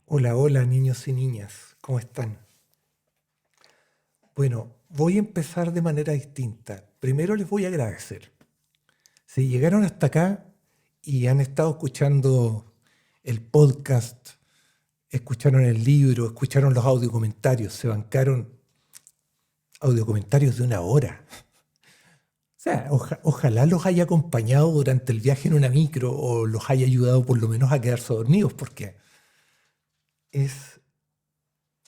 Hola, hola niños y niñas, ¿cómo están? Bueno, voy a empezar de manera distinta. Primero les voy a agradecer. Si llegaron hasta acá y han estado escuchando el podcast, escucharon el libro, escucharon los audiocomentarios, se bancaron audiocomentarios de una hora. O sea, ojalá los haya acompañado durante el viaje en una micro o los haya ayudado por lo menos a quedarse dormidos, porque es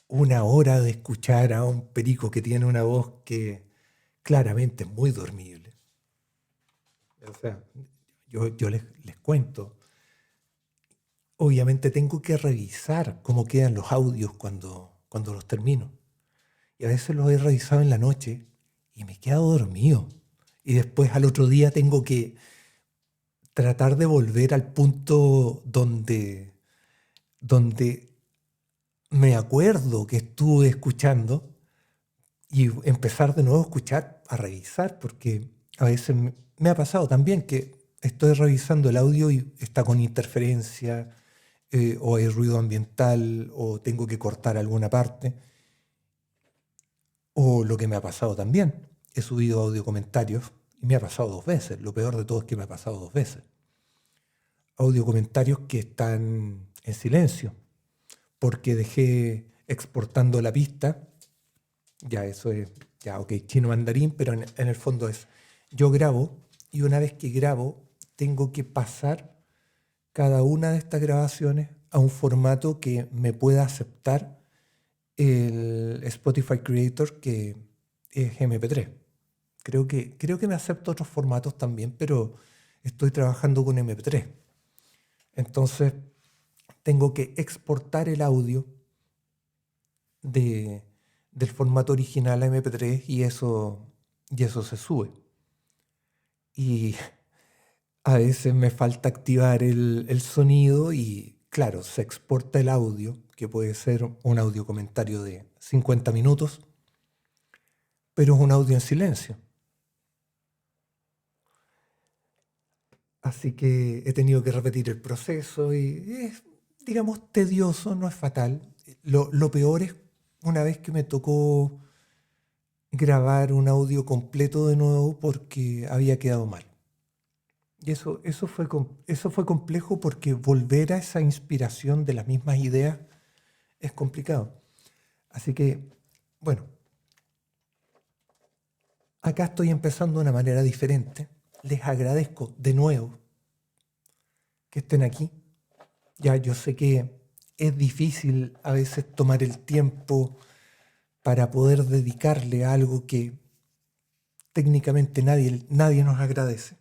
una hora de escuchar a un perico que tiene una voz que claramente es muy dormible. O sea, yo les cuento. Obviamente tengo que revisar cómo quedan los audios cuando los termino. Y a veces los he revisado en la noche y me he quedado dormido. Y después al otro día tengo que tratar de volver al punto donde me acuerdo que estuve escuchando y empezar de nuevo a escuchar, a revisar, porque a veces me ha pasado también que estoy revisando el audio y está con interferencia, o hay ruido ambiental, o tengo que cortar alguna parte, o lo que me ha pasado también, he subido audio comentarios y me ha pasado dos veces, lo peor de todo es que me ha pasado dos veces, audio comentarios que están en silencio, porque dejé exportando la pista. Ya, eso es, ya, ok, chino mandarín, pero en el fondo es, yo grabo y una vez que grabo, tengo que pasar cada una de estas grabaciones a un formato que me pueda aceptar el Spotify Creator, que es MP3. Creo que me acepta otros formatos también, pero estoy trabajando con MP3. Entonces, tengo que exportar el audio de, del formato original a MP3 y eso se sube. Y a veces me falta activar el sonido y claro, se exporta el audio, que puede ser un audio comentario de 50 minutos, pero es un audio en silencio. Así que he tenido que repetir el proceso y es, digamos, tedioso, no es fatal. Lo peor es una vez que me tocó grabar un audio completo de nuevo porque había quedado mal. Y eso fue complejo porque volver a esa inspiración de las mismas ideas es complicado. Así que, bueno, acá estoy empezando de una manera diferente. Les agradezco de nuevo que estén aquí. Ya yo sé que es difícil a veces tomar el tiempo para poder dedicarle a algo que técnicamente nadie nos agradece.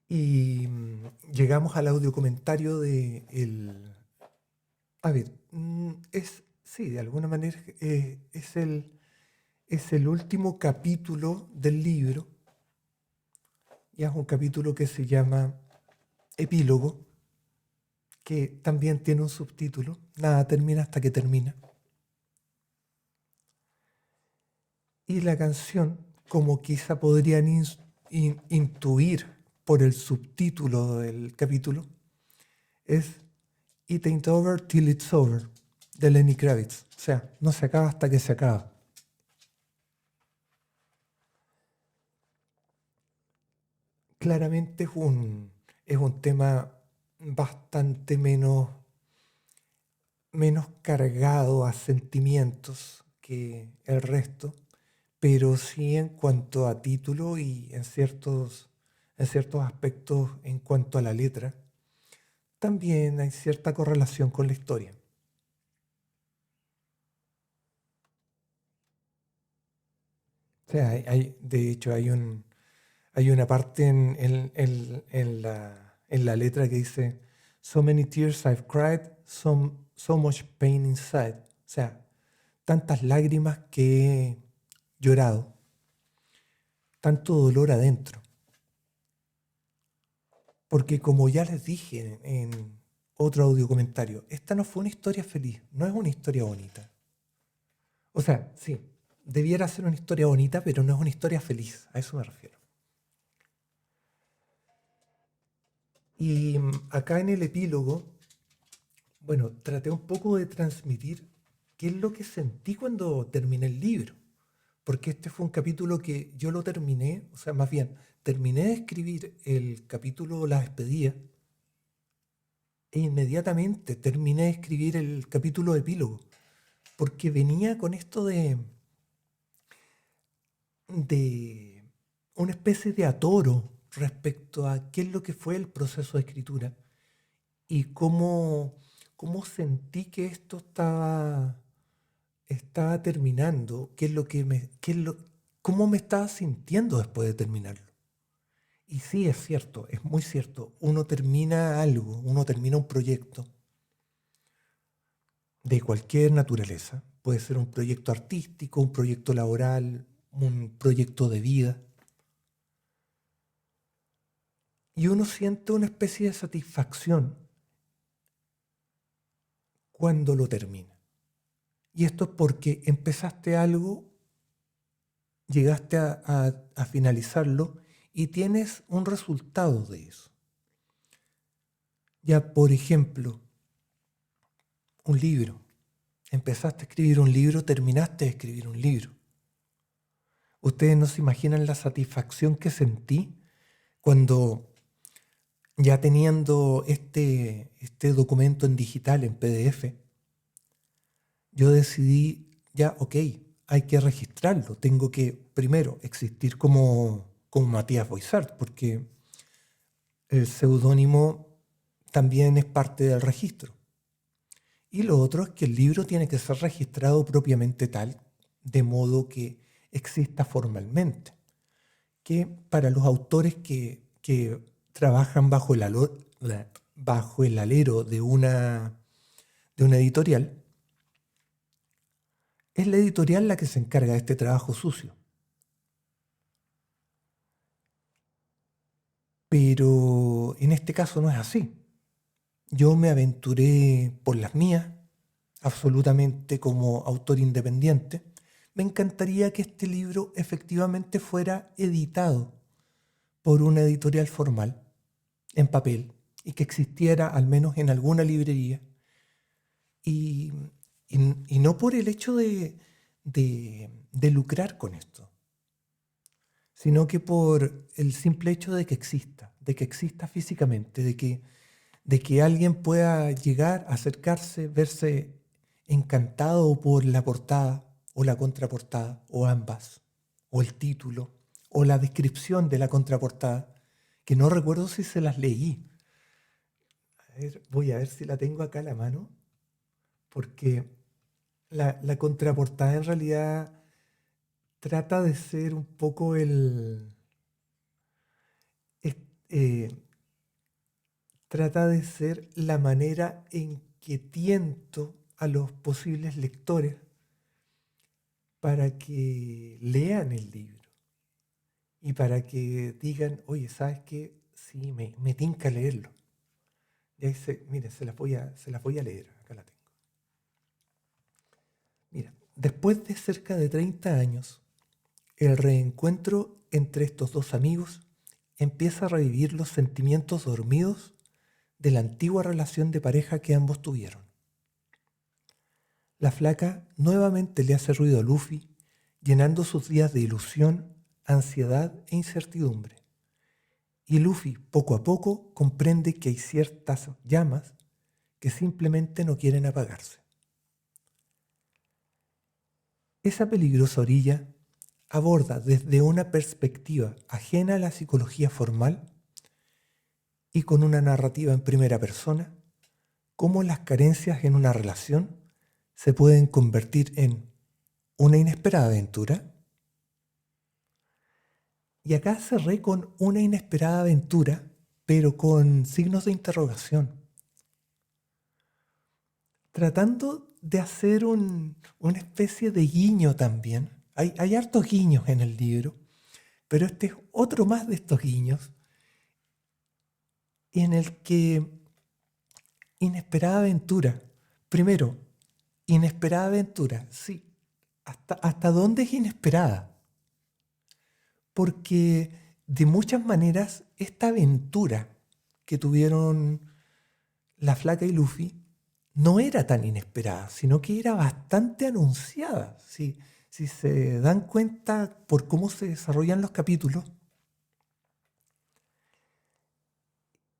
Y llegamos al audio comentario de el... A ver, sí, de alguna manera es el último capítulo del libro. Ya es un capítulo que se llama Epílogo, que también tiene un subtítulo. Nada termina hasta que termina. Y la canción, como quizá podrían intuir por el subtítulo del capítulo, es It Ain't Over Till It's Over, de Lenny Kravitz. O sea, no se acaba hasta que se acaba. Claramente es un tema bastante menos cargado a sentimientos que el resto, pero sí en cuanto a título y en ciertos aspectos en cuanto a la letra, también hay cierta correlación con la historia. O sea, de hecho hay una parte en la letra que dice, So many tears I've cried, so much pain inside. O sea, tantas lágrimas que he llorado, tanto dolor adentro. Porque como ya les dije en otro audio comentario, esta no fue una historia feliz, no es una historia bonita. O sea, sí, debiera ser una historia bonita, pero no es una historia feliz, a eso me refiero. Y acá en el epílogo, bueno, traté un poco de transmitir qué es lo que sentí cuando terminé el libro. Porque este fue un capítulo que yo lo terminé, o sea, más bien, terminé de escribir el capítulo La despedida e inmediatamente terminé de escribir el capítulo epílogo, porque venía con esto de una especie de atoro respecto a qué es lo que fue el proceso de escritura y cómo sentí que esto estaba terminando, qué es lo que cómo me estaba sintiendo después de terminarlo. Y sí, es cierto, es muy cierto. Uno termina algo, uno termina un proyecto de cualquier naturaleza. Puede ser un proyecto artístico, un proyecto laboral, un proyecto de vida. Y uno siente una especie de satisfacción cuando lo termina. Y esto es porque empezaste algo, llegaste a finalizarlo y tienes un resultado de eso. Ya, por ejemplo, un libro. Empezaste a escribir un libro, terminaste de escribir un libro. Ustedes no se imaginan la satisfacción que sentí cuando ya teniendo este documento en digital, en PDF, yo decidí, ya, ok, hay que registrarlo. Tengo que, primero, existir como Matías Boixart, porque el seudónimo también es parte del registro. Y lo otro es que el libro tiene que ser registrado propiamente tal, de modo que exista formalmente. Que para los autores que trabajan bajo el alero de una editorial, es la editorial la que se encarga de este trabajo sucio. Pero en este caso no es así. Yo me aventuré por las mías, absolutamente como autor independiente. Me encantaría que este libro efectivamente fuera editado por una editorial formal, en papel, y que existiera al menos en alguna librería. Y, y no por el hecho de lucrar con esto, sino que por el simple hecho de que exista físicamente, de que alguien pueda llegar, acercarse, verse encantado por la portada o la contraportada, o ambas, o el título, o la descripción de la contraportada, que no recuerdo si se las leí. A ver, voy a ver si la tengo acá a la mano, porque la contraportada en realidad trata de ser un poco es- eh, trata de ser la manera en que tiento a los posibles lectores para que lean el libro y para que digan, oye, ¿sabes qué? Sí, me tinca leerlo. Y ahí mire, se las voy a leer, acá la tengo. Mira, después de cerca de 30 años, el reencuentro entre estos dos amigos empieza a revivir los sentimientos dormidos de la antigua relación de pareja que ambos tuvieron. La flaca nuevamente le hace ruido a Luffy, llenando sus días de ilusión, ansiedad e incertidumbre. Y Luffy, poco a poco, comprende que hay ciertas llamas que simplemente no quieren apagarse. Esa peligrosa orilla aborda desde una perspectiva ajena a la psicología formal y con una narrativa en primera persona, cómo las carencias en una relación se pueden convertir en una inesperada aventura. Y acá cerré con una inesperada aventura, pero con signos de interrogación, tratando de hacer una especie de guiño también. Hay hartos guiños en el libro, pero este es otro más de estos guiños, en el que inesperada aventura. Primero, inesperada aventura, sí. ¿Hasta dónde es inesperada? Porque de muchas maneras esta aventura que tuvieron la Flaca y Luffy no era tan inesperada, sino que era bastante anunciada. Si se dan cuenta por cómo se desarrollan los capítulos,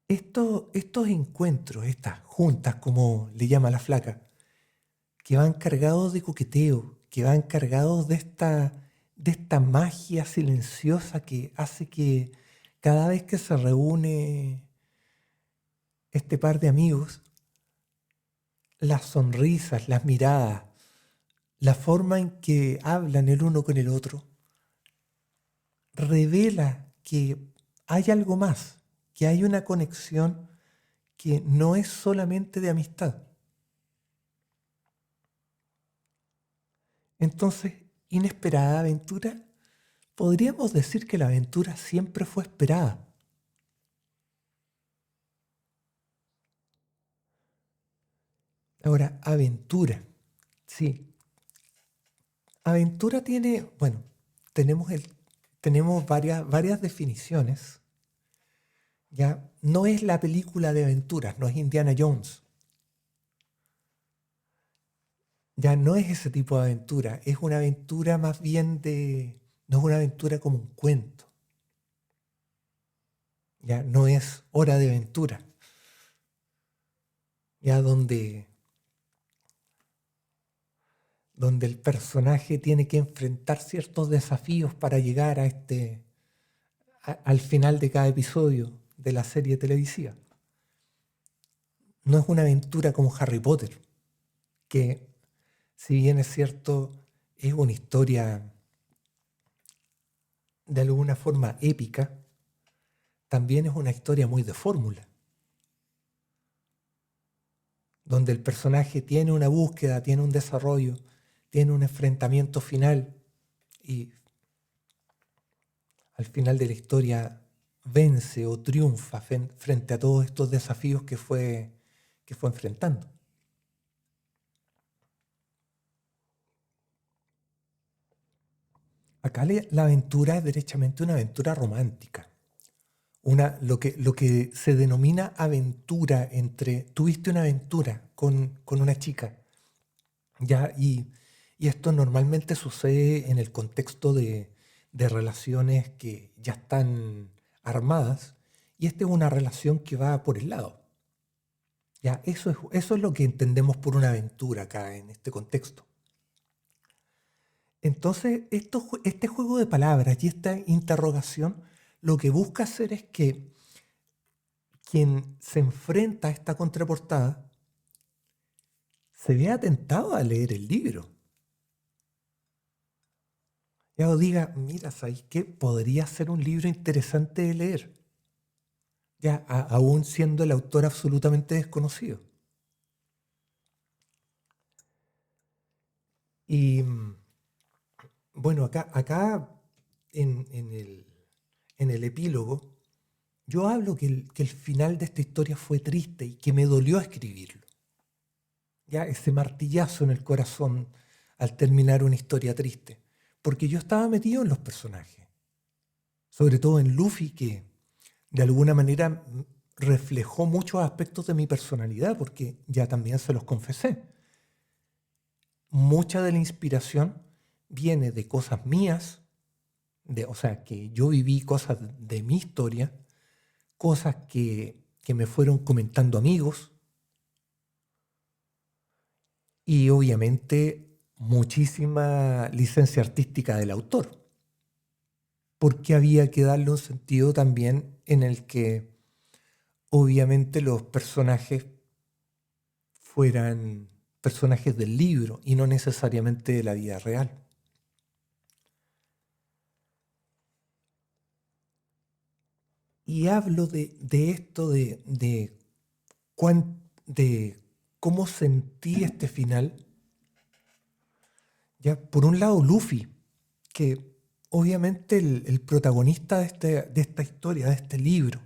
estos encuentros, estas juntas, como le llama la Flaca, que van cargados de coqueteo, que van cargados de esta magia silenciosa que hace que cada vez que se reúne este par de amigos, las sonrisas, las miradas, la forma en que hablan el uno con el otro, revela que hay algo más, que hay una conexión que no es solamente de amistad. Entonces, inesperada aventura, podríamos decir que la aventura siempre fue esperada. Ahora, aventura. Sí, aventura tiene, bueno, tenemos varias definiciones. Ya no es la película de aventuras, no es Indiana Jones. Ya no es ese tipo de aventura, es una aventura más bien no es una aventura como un cuento. Ya no es Hora de Aventura. Ya donde el personaje tiene que enfrentar ciertos desafíos para llegar al final de cada episodio de la serie televisiva. No es una aventura como Harry Potter, que si bien es cierto, es una historia de alguna forma épica, también es una historia muy de fórmula, donde el personaje tiene una búsqueda, tiene un desarrollo, tiene un enfrentamiento final y al final de la historia vence o triunfa frente a todos estos desafíos que fue enfrentando. Acá la aventura es derechamente una aventura romántica. Lo que se denomina aventura tuviste una aventura con una chica, ¿ya? Y esto normalmente sucede en el contexto de relaciones que ya están armadas, y esta es una relación que va por el lado. ¿Ya? Eso es lo que entendemos por una aventura acá en este contexto. Entonces, este juego de palabras y esta interrogación lo que busca hacer es que quien se enfrenta a esta contraportada se vea tentado a leer el libro. Ya o diga, mira, ¿sabes qué? Podría ser un libro interesante de leer, ya aún siendo el autor absolutamente desconocido. Y bueno, acá en el epílogo, yo hablo que el final de esta historia fue triste y que me dolió escribirlo. Ya ese martillazo en el corazón al terminar una historia triste. Porque yo estaba metido en los personajes. Sobre todo en Luffy, que de alguna manera reflejó muchos aspectos de mi personalidad, porque ya también se los confesé. Mucha de la inspiración viene de cosas mías, o sea, que yo viví cosas de mi historia, cosas que me fueron comentando amigos y obviamente muchísima licencia artística del autor, porque había que darle un sentido también en el que obviamente los personajes fueran personajes del libro y no necesariamente de la vida real. Y hablo de esto, de cómo sentí este final. Ya, por un lado, Luffy, que obviamente el protagonista de esta historia, de este libro,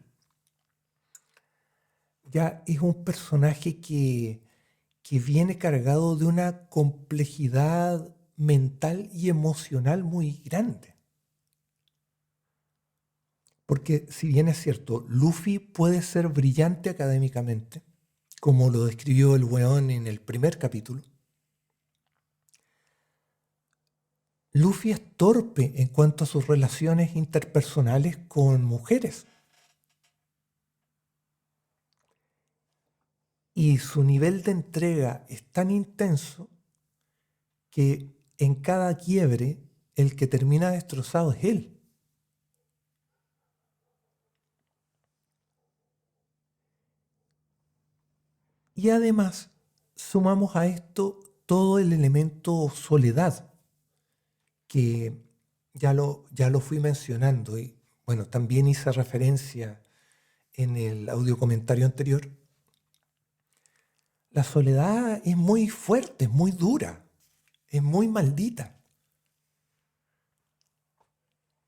ya es un personaje que viene cargado de una complejidad mental y emocional muy grande. Porque si bien es cierto, Luffy puede ser brillante académicamente, como lo describió el weón en el primer capítulo, Luffy es torpe en cuanto a sus relaciones interpersonales con mujeres. Y su nivel de entrega es tan intenso que en cada quiebre el que termina destrozado es él. Y además sumamos a esto todo el elemento soledad, que ya lo fui mencionando y bueno, también hice referencia en el audio comentario anterior. La soledad es muy fuerte, es muy dura, es muy maldita.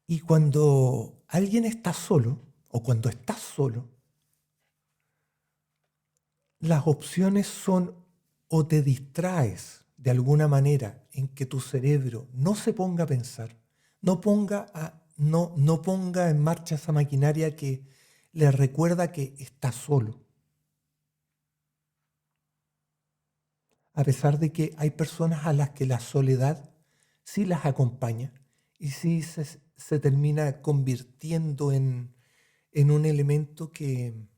Y cuando alguien está solo, o cuando estás solo, las opciones son o te distraes de alguna manera en que tu cerebro no se ponga a pensar, no ponga en marcha esa maquinaria que le recuerda que está solo. A pesar de que hay personas a las que la soledad sí las acompaña y sí se termina convirtiendo en un elemento que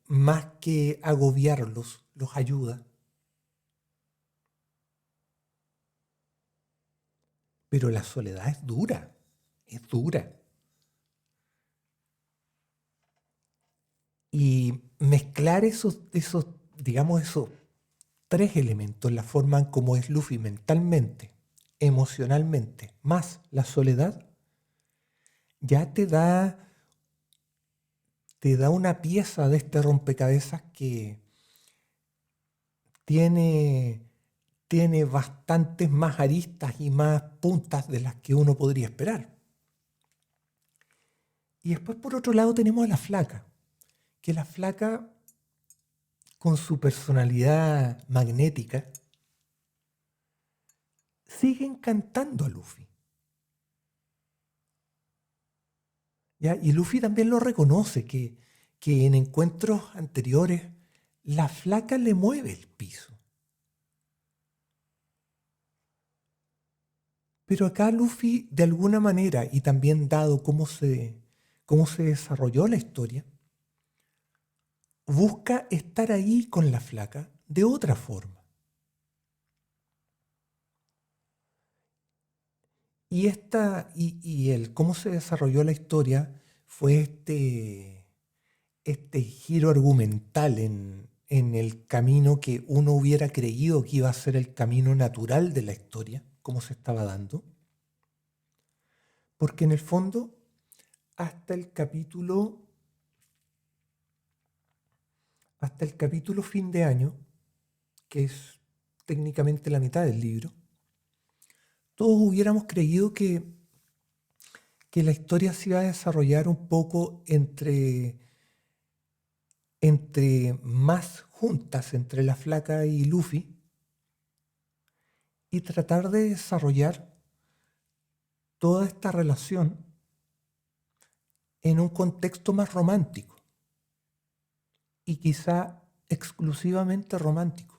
más que agobiarlos, los ayuda. Pero la soledad es dura, es dura. Y mezclar digamos, esos tres elementos, la forma en cómo es Luffy mentalmente, emocionalmente, más la soledad, ya te da una pieza de este rompecabezas que tiene, tiene bastantes más aristas y más puntas de las que uno podría esperar. Y después, por otro lado, tenemos a la flaca, que la flaca, con su personalidad magnética, sigue encantando a Luffy. ¿Ya? Y Luffy también lo reconoce, que en encuentros anteriores la flaca le mueve el piso. Pero acá Luffy, de alguna manera, y también dado cómo se desarrolló la historia, busca estar ahí con la flaca de otra forma. Y el cómo se desarrolló la historia fue este giro argumental en el camino que uno hubiera creído que iba a ser el camino natural de la historia, cómo se estaba dando. Porque en el fondo, hasta el capítulo, hasta el capítulo fin de año, que es técnicamente la mitad del libro, todos hubiéramos creído que la historia se iba a desarrollar un poco entre más juntas entre la flaca y Luffy y tratar de desarrollar toda esta relación en un contexto más romántico y quizá exclusivamente romántico.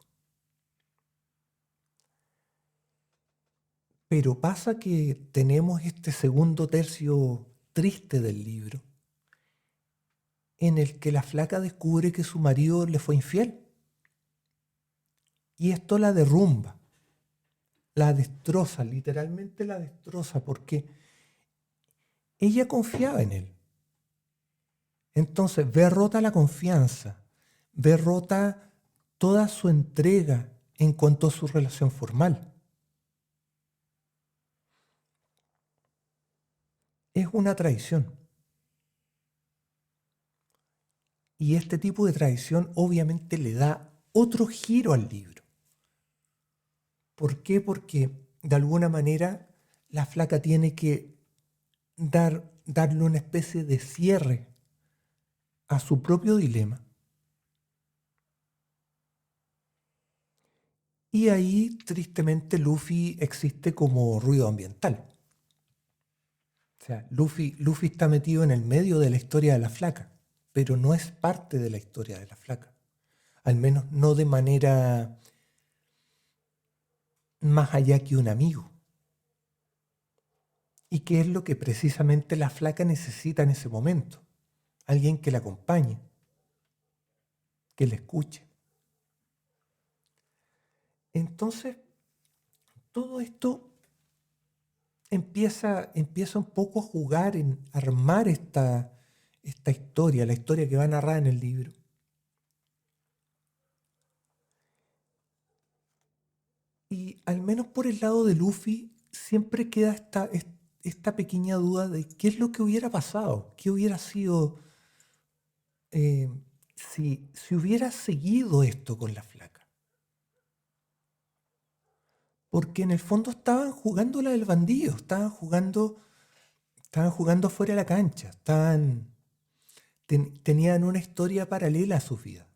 Pero pasa que tenemos este segundo tercio triste del libro en el que la flaca descubre que su marido le fue infiel. Y esto la derrumba, la destroza, literalmente la destroza, porque ella confiaba en él. Entonces ve rota la confianza, ve rota toda su entrega en cuanto a su relación formal. Es una traición. Y este tipo de traición obviamente le da otro giro al libro. ¿Por qué? Porque de alguna manera la flaca tiene que darle una especie de cierre a su propio dilema. Y ahí, tristemente, Luffy existe como ruido ambiental. sea, Luffy está metido en el medio de la historia de la flaca, pero no es parte de la historia de la flaca. Al menos no de manera más allá que un amigo. ¿Y qué es lo que precisamente la flaca necesita en ese momento? Alguien que la acompañe, que la escuche. Entonces, todo esto empieza un poco a jugar en armar esta historia, la historia que va a narrar en el libro. Y al menos por el lado de Luffy siempre queda esta pequeña duda de qué es lo que hubiera pasado, qué hubiera sido eh, si hubiera seguido esto con la flaca. Porque en el fondo estaban jugando la del bandido, estaban jugando fuera de la cancha, tenían una historia paralela a su vida,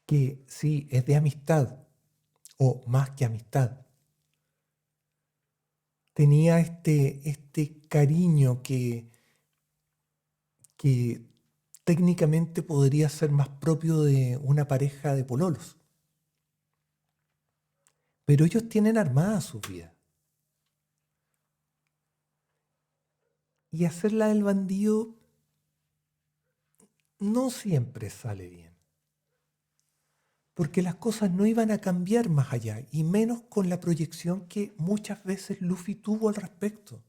que sí, es de amistad, o más que amistad. Tenía este cariño que técnicamente podría ser más propio de una pareja de pololos. Pero ellos tienen armada su vida. Y hacerla del bandido no siempre sale bien. Porque las cosas no iban a cambiar más allá, y menos con la proyección que muchas veces Luffy tuvo al respecto.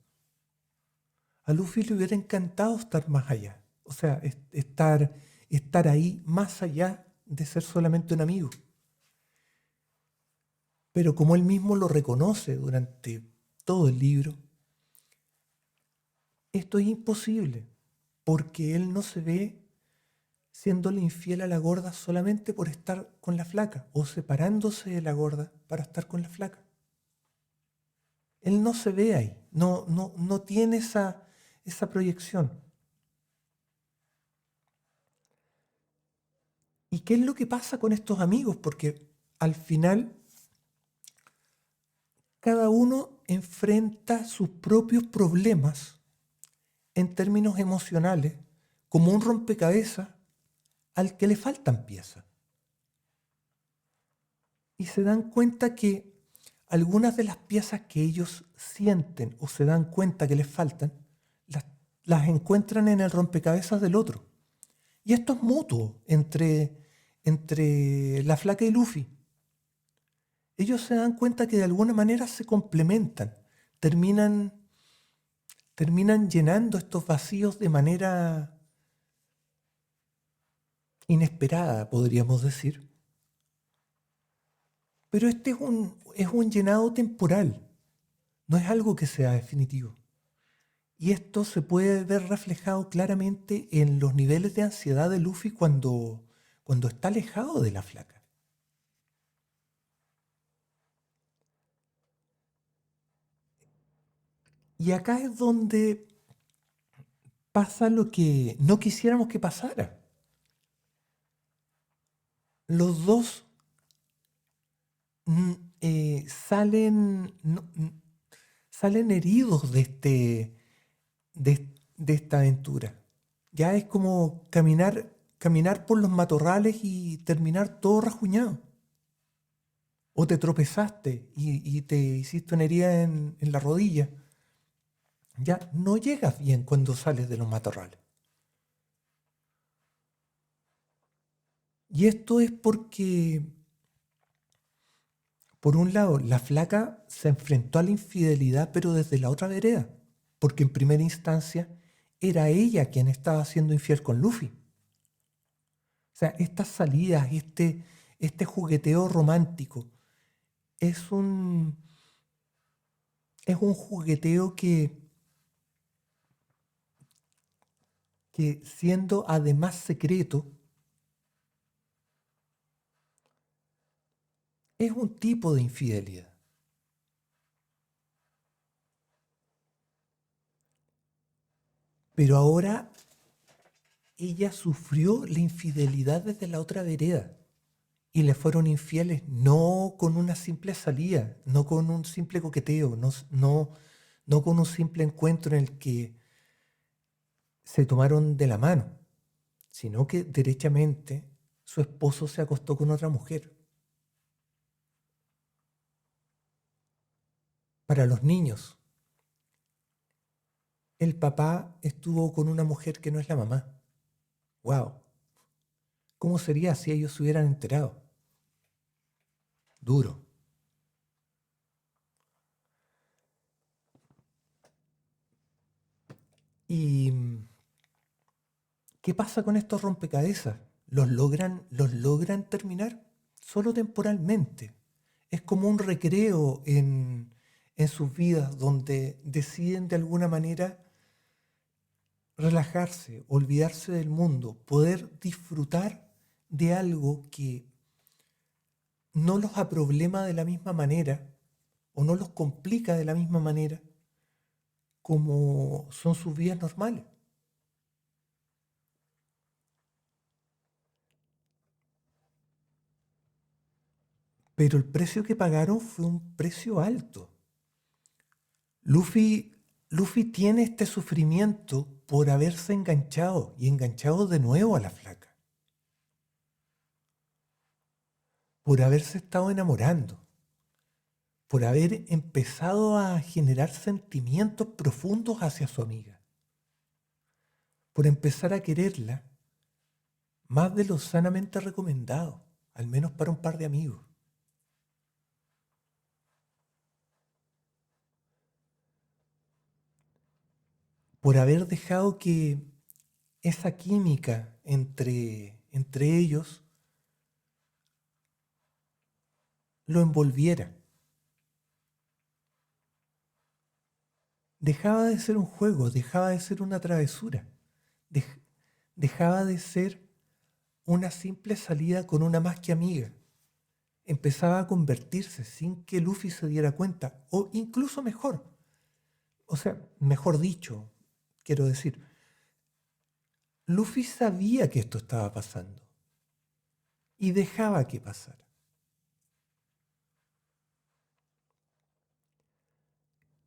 A Luffy le hubiera encantado estar más allá. O sea, estar ahí más allá de ser solamente un amigo. Pero como él mismo lo reconoce durante todo el libro, esto es imposible, porque él no se ve siéndole infiel a la gorda solamente por estar con la flaca, o separándose de la gorda para estar con la flaca. Él no se ve ahí, no tiene esa proyección. ¿Y qué es lo que pasa con estos amigos? Porque al final cada uno enfrenta sus propios problemas en términos emocionales como un rompecabezas al que le faltan piezas. Y se dan cuenta que algunas de las piezas que ellos sienten o se dan cuenta que les faltan, las encuentran en el rompecabezas del otro. Y esto es mutuo entre la flaca y Luffy. Ellos se dan cuenta que de alguna manera se complementan, terminan llenando estos vacíos de manera inesperada, podríamos decir. Pero este es un llenado temporal, no es algo que sea definitivo. Y esto se puede ver reflejado claramente en los niveles de ansiedad de Luffy cuando está alejado de la flaca. Y acá es donde pasa lo que no quisiéramos que pasara. Los dos salen, salen heridos de esta aventura. Ya es como caminar por los matorrales y terminar todo rajuñado. O te tropezaste y te hiciste una herida en la rodilla. Ya no llegas bien cuando sales de los matorrales. Y esto es porque, por un lado, la flaca se enfrentó a la infidelidad, pero desde la otra vereda. Porque en primera instancia era ella quien estaba siendo infiel con Luffy. O sea, estas salidas, este jugueteo romántico, es un jugueteo que siendo además secreto, es un tipo de infidelidad. Pero ahora ella sufrió la infidelidad desde la otra vereda y le fueron infieles no con una simple salida, no con un simple coqueteo, no con un simple encuentro en el que se tomaron de la mano, sino que derechamente su esposo se acostó con otra mujer. Para los niños, el papá estuvo con una mujer que no es la mamá. ¡Wow! ¿Cómo sería si ellos se hubieran enterado? Duro. ¿Y qué pasa con estos rompecabezas? ¿Los logran terminar? Solo temporalmente. Es como un recreo en sus vidas donde deciden de alguna manera relajarse, olvidarse del mundo, poder disfrutar de algo que no los aproblema de la misma manera o no los complica de la misma manera como son sus vidas normales. Pero el precio que pagaron fue un precio alto. Luffy, Luffy tiene este sufrimiento por haberse enganchado y enganchado de nuevo a la flaca, por haberse estado enamorando, por haber empezado a generar sentimientos profundos hacia su amiga, por empezar a quererla más de lo sanamente recomendado, al menos para un par de amigos. Por haber dejado que esa química entre ellos lo envolviera. Dejaba de ser un juego, dejaba de ser una travesura, dej- dejaba de ser una simple salida con una más que amiga. Empezaba a convertirse sin que Luffy se diera cuenta, o incluso mejor, o sea, mejor dicho, quiero decir, Luffy sabía que esto estaba pasando y dejaba que pasara.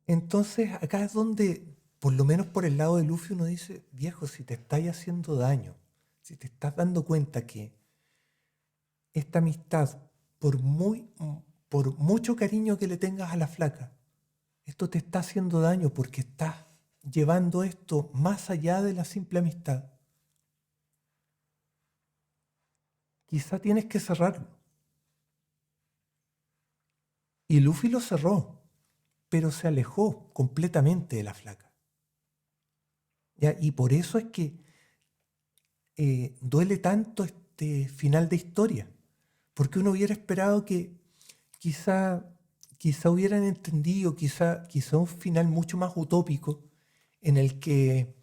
Entonces acá es donde, por lo menos por el lado de Luffy, uno dice, viejo, si te estáis haciendo daño, si te estás dando cuenta que esta amistad, por mucho cariño que le tengas a la flaca, esto te está haciendo daño porque estás llevando esto más allá de la simple amistad. Quizá tienes que cerrarlo. Y Luffy lo cerró, pero se alejó completamente de la flaca. ¿Ya? Y por eso es que duele tanto este final de historia, porque uno hubiera esperado que quizá, quizá hubieran entendido, quizá un final mucho más utópico en el que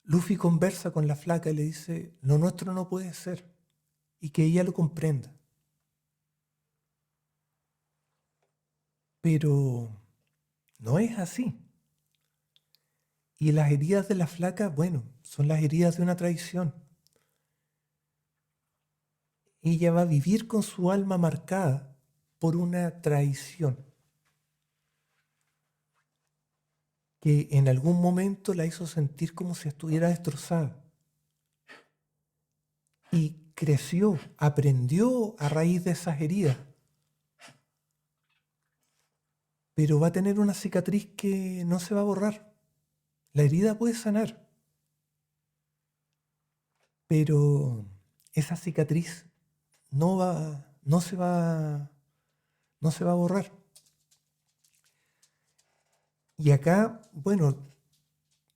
Luffy conversa con la flaca y le dice, lo nuestro no puede ser, y que ella lo comprenda. Pero no es así. Y las heridas de la flaca, bueno, son las heridas de una traición. Ella va a vivir con su alma marcada por una traición que en algún momento la hizo sentir como si estuviera destrozada. Y creció, aprendió a raíz de esas heridas, pero va a tener una cicatriz que no se va a borrar. La herida puede sanar, pero esa cicatriz no se va, no se va a borrar. Y acá, bueno,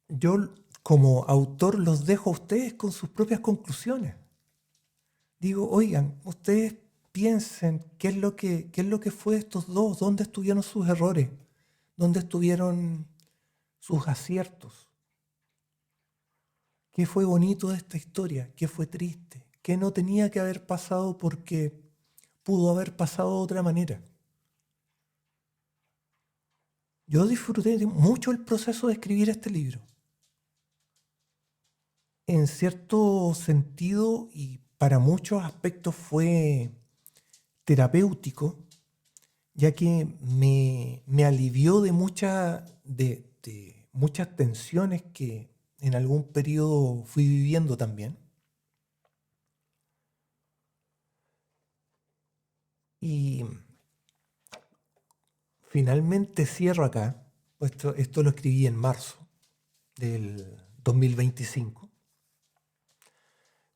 yo como autor los dejo a ustedes con sus propias conclusiones. Digo, oigan, ustedes piensen qué es lo que fue de estos dos, dónde estuvieron sus errores, dónde estuvieron sus aciertos, qué fue bonito de esta historia, qué fue triste, qué no tenía que haber pasado porque pudo haber pasado de otra manera. Yo disfruté mucho el proceso de escribir este libro. En cierto sentido y para muchos aspectos fue terapéutico, ya que me alivió de muchas tensiones que en algún periodo fui viviendo también. Y finalmente cierro acá. Esto lo escribí en marzo del 2025.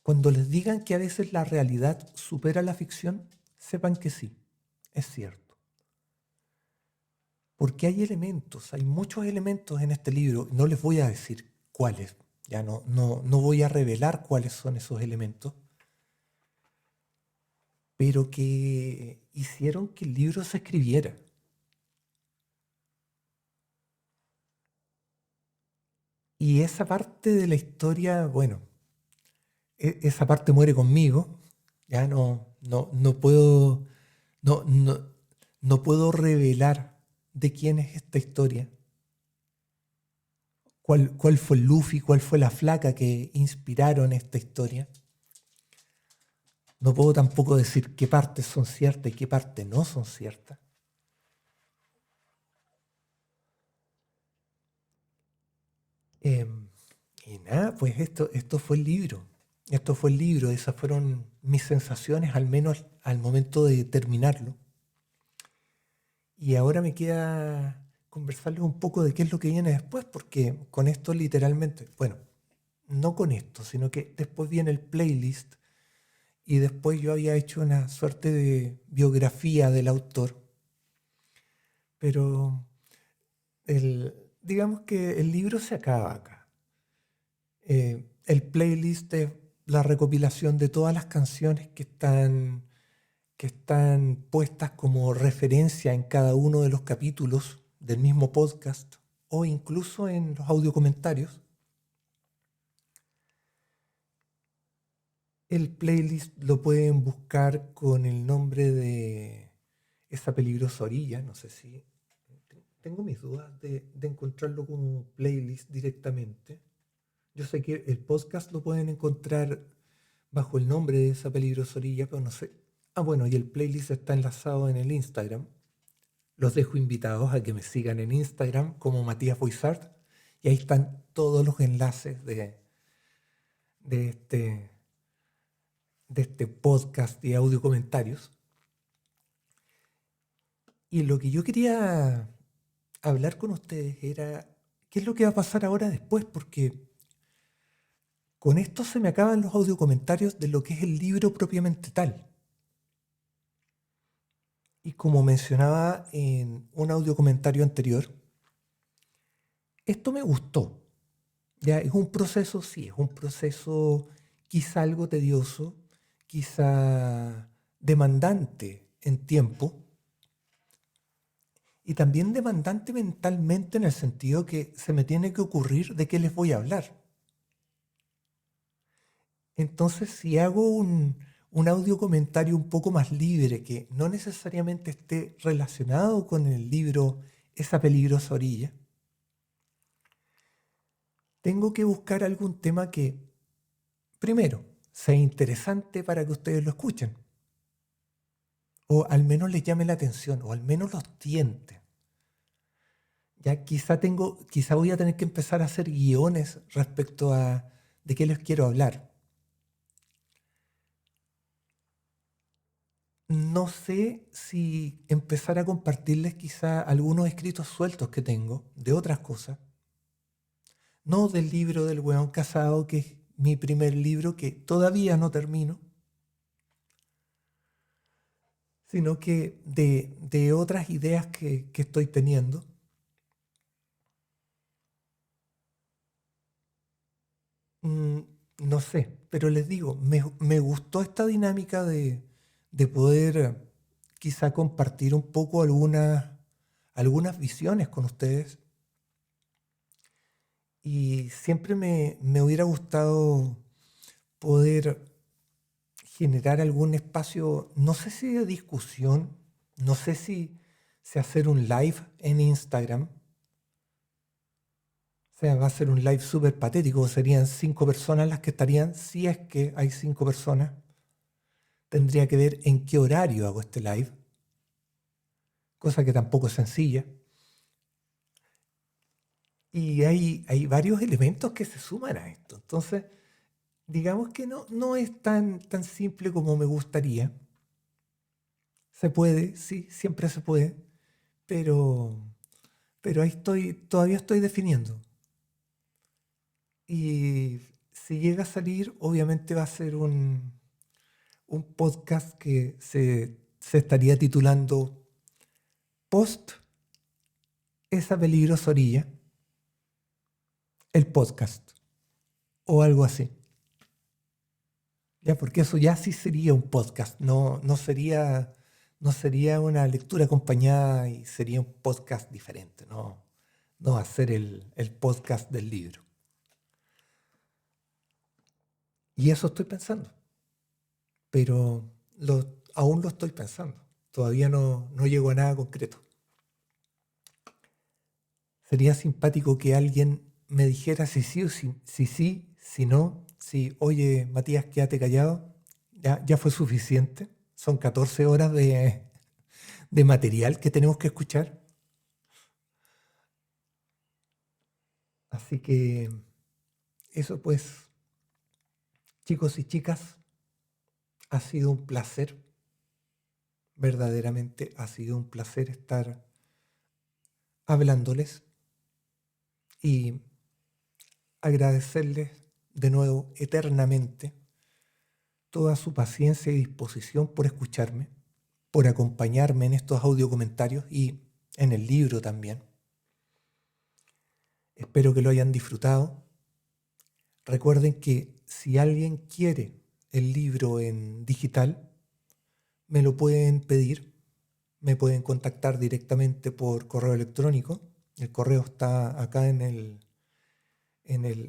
Cuando les digan que a veces la realidad supera la ficción, sepan que sí, es cierto. Porque hay muchos elementos en este libro, no les voy a decir cuáles, ya no voy a revelar cuáles son esos elementos, pero que hicieron que el libro se escribiera. Y esa parte de la historia, bueno, esa parte muere conmigo, ya no puedo, no, no, no puedo revelar de quién es esta historia, cuál fue Luffy, cuál fue la flaca que inspiraron esta historia. No puedo tampoco decir qué partes son ciertas y qué partes no son ciertas. Em, y nada, pues esto fue el libro. Esto fue el libro, esas fueron mis sensaciones, al menos al momento de terminarlo. Y ahora me queda conversarles un poco de qué es lo que viene después, porque con esto literalmente, bueno, no con esto, sino que después viene el playlist y después yo había hecho una suerte de biografía del autor, pero digamos que el libro se acaba acá. El playlist es la recopilación de todas las canciones que están puestas como referencia en cada uno de los capítulos del mismo podcast o incluso en los audio comentarios. El playlist lo pueden buscar con el nombre de Esa peligrosa orilla. No sé si tengo mis dudas de encontrarlo como playlist directamente. Yo sé que el podcast lo pueden encontrar bajo el nombre de Esa peligrosa orilla, pero no sé. Ah, bueno, y el playlist está enlazado en el Instagram. Los dejo invitados a que me sigan en Instagram como Matías Boisart y ahí están todos los enlaces de este, de este podcast y audio comentarios. Y lo que yo quería hablar con ustedes era qué es lo que va a pasar ahora después, porque con esto se me acaban los audio comentarios de lo que es el libro propiamente tal. Y como mencionaba en un audio comentario anterior, esto me gustó. Ya es un proceso, sí, es un proceso quizá algo tedioso, quizá demandante en tiempo y también demandante mentalmente en el sentido que se me tiene que ocurrir de qué les voy a hablar. Entonces, si hago un audio comentario un poco más libre, que no necesariamente esté relacionado con el libro Esa peligrosa orilla, tengo que buscar algún tema que, primero, sea interesante para que ustedes lo escuchen, o al menos les llame la atención, o al menos los tiente. Ya quizá voy a tener que empezar a hacer guiones respecto a de qué les quiero hablar. No sé si empezar a compartirles quizá algunos escritos sueltos que tengo de otras cosas. No del libro del Weón Casado, que es mi primer libro que todavía no termino, sino que de otras ideas que estoy teniendo. Mm, no sé, pero les digo, me gustó esta dinámica de poder quizá compartir un poco algunas visiones con ustedes. Y siempre me hubiera gustado poder generar algún espacio, no sé si de discusión, no sé si hacer un live en Instagram. O sea, va a ser un live súper patético, serían 5 personas las que estarían, si es que hay 5 personas. Tendría que ver en qué horario hago este live. cosa que tampoco es sencilla. Y hay varios elementos que se suman a esto. Entonces, digamos que no es tan simple como me gustaría. Se puede, sí, siempre se puede, pero, pero ahí todavía estoy definiendo. Y si llega a salir, obviamente va a ser un podcast que se estaría titulando Post esa peligrosa orilla, el podcast, o algo así. Ya, porque eso ya sí sería un podcast, no sería una lectura acompañada y sería un podcast diferente, no va a ser el podcast del libro. Y eso estoy pensando, pero aún lo estoy pensando. Todavía no llego a nada concreto. Sería simpático que alguien me dijera si sí o si no, si, oye, Matías, quédate callado, ya fue suficiente. Son 14 horas de material que tenemos que escuchar. Así que eso pues, chicos y chicas, ha sido un placer, verdaderamente ha sido un placer estar hablándoles y agradecerles de nuevo eternamente toda su paciencia y disposición por escucharme, por acompañarme en estos audio comentarios y en el libro también. Espero que lo hayan disfrutado. Recuerden que si alguien quiere el libro en digital, me lo pueden pedir, me pueden contactar directamente por correo electrónico. El correo está acá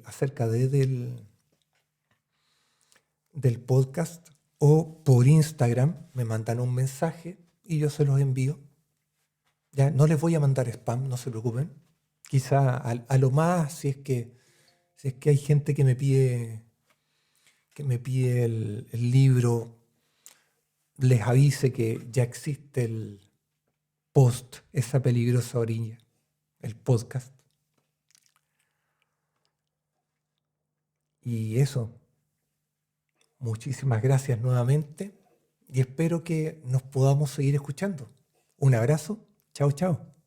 acerca del podcast, o por Instagram me mandan un mensaje y yo se los envío. Ya no les voy a mandar spam, no se preocupen. Quizá a lo más, si es que hay gente que me pide el libro, les avise que ya existe el post, esa peligrosa orilla, el podcast. Y eso, muchísimas gracias nuevamente y espero que nos podamos seguir escuchando. Un abrazo, chao, chao.